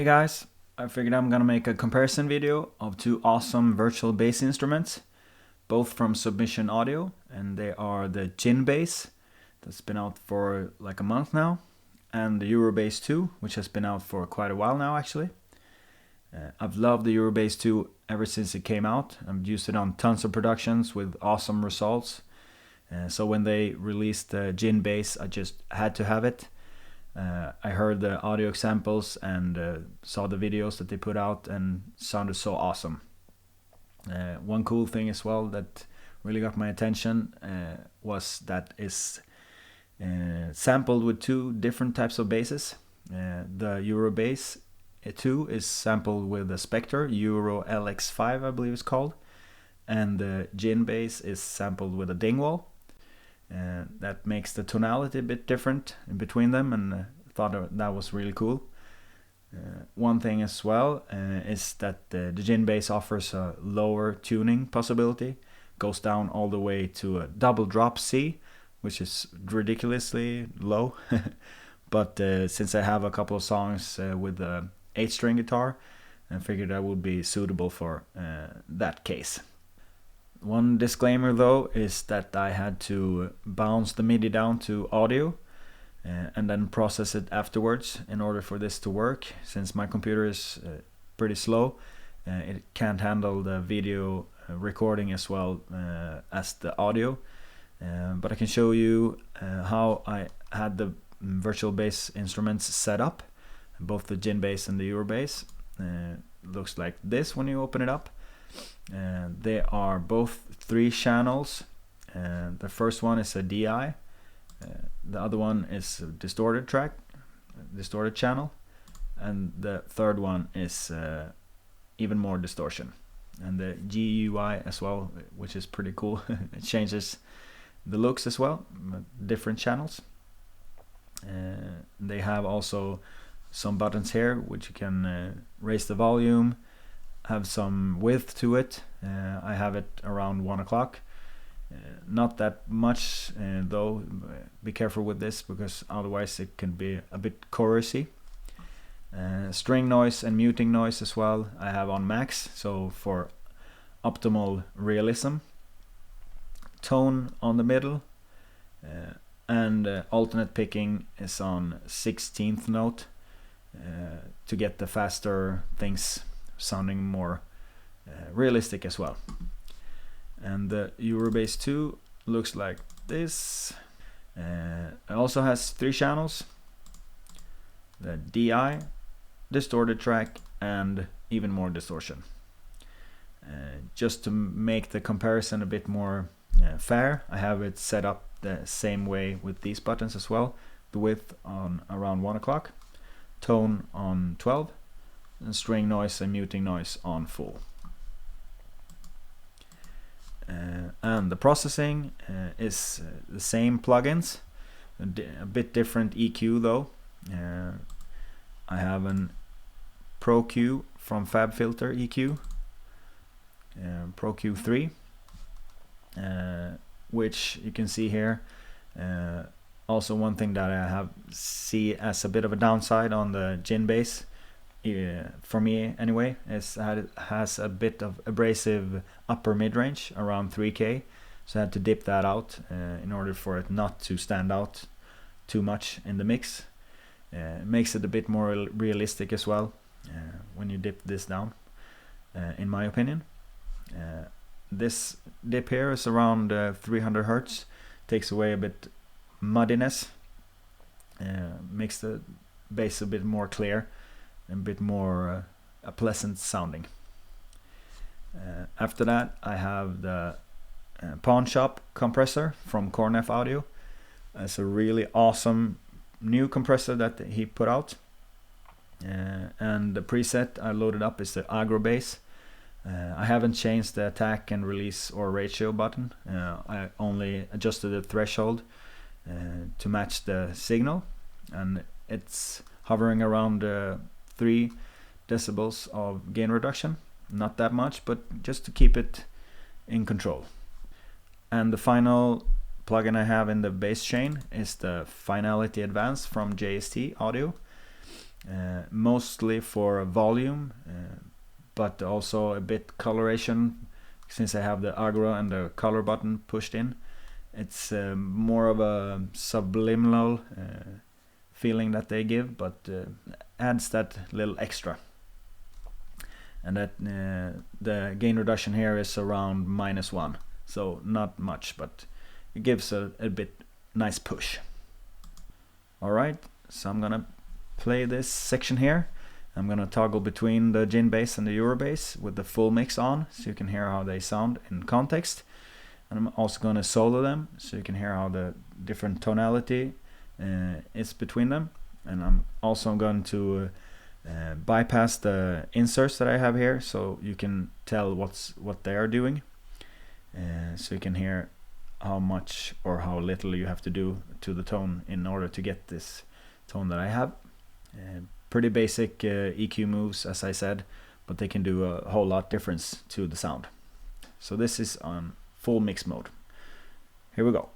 Hey guys, I figured I'm gonna make a comparison video of two awesome virtual bass instruments, both from Submission Audio, and they are the Djinn Bass, that's been out for like a month now, and the Eurobass 2, which has been out for quite a while now actually. I've loved the Eurobass 2 ever since it came out. I've used it on tons of productions with awesome results. So when they released the Djinn Bass, I just had to have it. I heard the audio examples and saw the videos that they put out and sounded so awesome. One cool thing as well that really got my attention was that it's sampled with two different types of basses. The Eurobass 2 is sampled with a Spectre Euro LX5, I believe it's called, and the Djinn Bass is sampled with a Dingwall. That makes the tonality a bit different in between them, and thought that was really cool. One thing as well is that the Djinn Bass offers a lower tuning possibility, goes down all the way to a double drop C, which is ridiculously low. But since I have a couple of songs with the 8-string guitar, I figured that would be suitable for that case. One disclaimer though is that I had to bounce the MIDI down to audio and then process it afterwards in order for this to work. Since my computer is pretty slow, it can't handle the video recording as well as the audio. But I can show you how I had the virtual bass instruments set up, both the Djinn Bass and the Eurobass. Looks like this when you open it up. They are both 3 channels. The first one is a DI, the other one is a distorted channel, and the third one is even more distortion, and the GUI as well, which is pretty cool. It changes the looks as well, different channels. They have also some buttons here which you can raise the volume, have some width to it. I have it around 1 o'clock. Not that much though. Be careful with this because otherwise it can be a bit chorusy. String noise and muting noise as well I have on max, so for optimal realism. Tone on the middle, and alternate picking is on 16th note to get the faster things sounding more realistic as well. And the Eurobass 2 looks like this. It also has 3 channels: the DI, distorted track, and even more distortion. Just to make the comparison a bit more fair, I have it set up the same way with these buttons as well. The width on around 1 o'clock, tone on 12, and string noise and muting noise on full. And the processing is the same plugins, a bit different EQ though. I have an Pro Q from FabFilter EQ, Pro Q3, which you can see here. Also, one thing that I see as a bit of a downside on the Djinn Bass, for me anyway, is that it has a bit of abrasive upper mid-range around 3K, so I had to dip that out in order for it not to stand out too much in the mix. It makes it a bit more realistic as well when you dip this down, in my opinion. This dip here is around 300 Hz, takes away a bit muddiness, makes the bass a bit more clear, a bit more pleasant sounding. After that I have the Pawn Shop compressor from Cornef Audio. It's a really awesome new compressor that he put out, and the preset I loaded up is the Agro Bass. I haven't changed the attack and release or ratio button. I only adjusted the threshold to match the signal, and it's hovering around 3 decibels of gain reduction. Not that much, but just to keep it in control. And the final plugin I have in the bass chain is the Finality Advanced from JST Audio. mostly for volume, but also a bit coloration, since I have the aggro and the color button pushed in. It's more of a subliminal feeling that they give, but adds that little extra. And that the gain reduction here is around -1, so not much, but it gives a bit nice push. Alright, so I'm gonna play this section here. I'm gonna toggle between the Djinn Bass and the Eurobass with the full mix on, so you can hear how they sound in context. And I'm also gonna solo them, so you can hear how the different tonality is between them. And I'm also going to bypass the inserts that I have here, so you can tell what they are doing, so you can hear how much or how little you have to do to the tone in order to get this tone that I have. Pretty basic EQ moves, as I said, but they can do a whole lot difference to the sound. So this is on full mix mode. Here we go.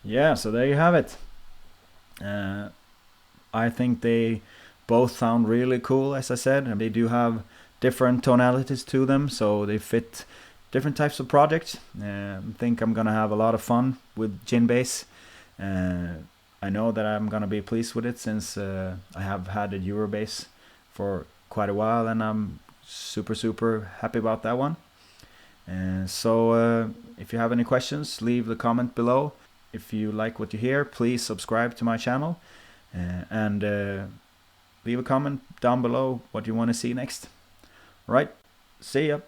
Yeah, so there you have it. I think they both sound really cool, as I said, and they do have different tonalities to them, so they fit different types of projects. I think I'm gonna have a lot of fun with Djinn Bass. I know that I'm gonna be pleased with it, since I have had a Eurobass for quite a while, and I'm super happy about that one. So if you have any questions, leave the comment below. If you like what you hear, please subscribe to my channel, and leave a comment down below what you want to see next. Right, see ya.